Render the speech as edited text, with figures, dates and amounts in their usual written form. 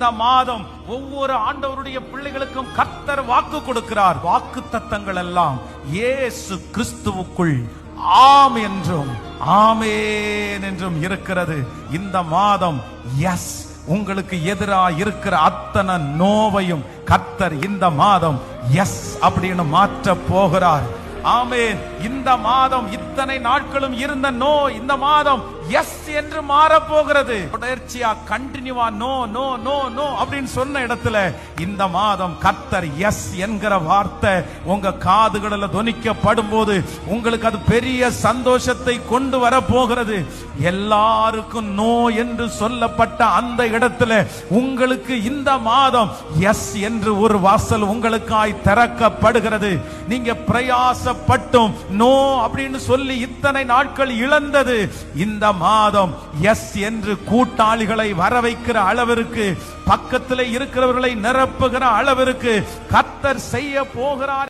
இந்த மாதம் ஒவ்வொரு ஆண்டவருடைய பிள்ளைகளுக்கும் கர்த்தர் வாக்கு கொடுக்கிறார். வாக்கு தத்தங்கள் எல்லாம் இயேசு கிறிஸ்துவுக்குள் ஆம் என்றும் ஆமென் என்றும் இருக்கிறது. இந்த மாதம் எஸ், உங்களுக்கு எதிராக இருக்கிற அத்தனை நோவையும் கர்த்தர் இந்த மாதம் எஸ் அப்படின்னு மாற்ற போகிறார். ஆமென். இந்த மாதம் இத்தனை நாட்களும் இருந்த நோ இந்த மாதம் எஸ் என்று மாற போகிறது. தொடர்ச்சியா கண்டினியூவா நோ நோ நோ நோ அப்படின்னு சொன்ன இடத்துல இந்த மாதம் கர்த்தர் எஸ் என்கிற வார்த்தை உங்க காதுகளில் தொனிக்கப்படும் போது உங்களுக்கு அது பெரிய சந்தோஷத்தை கொண்டு வர போகிறது. எல்லாருக்கும் நோ என்று சொல்லப்பட்ட அந்த இடத்துல உங்களுக்கு இந்த மாதம் எஸ் என்று ஒரு வாசல் உங்களுக்காய் திறக்கப்படுகிறது. நீங்க பிரயாசப்பட்டும் நோ அப்படின்னு சொல்லி இத்தனை நாட்கள் இழந்தது இந்த மாதம் எஸ் என்று கூட்டாளிகளை வர வைக்கிற அளவிற்கு, பக்கத்தில் இருக்கிறவர்களை நிரப்புகிற அளவிற்கு கர்த்தர் செய்ய போகிறார்.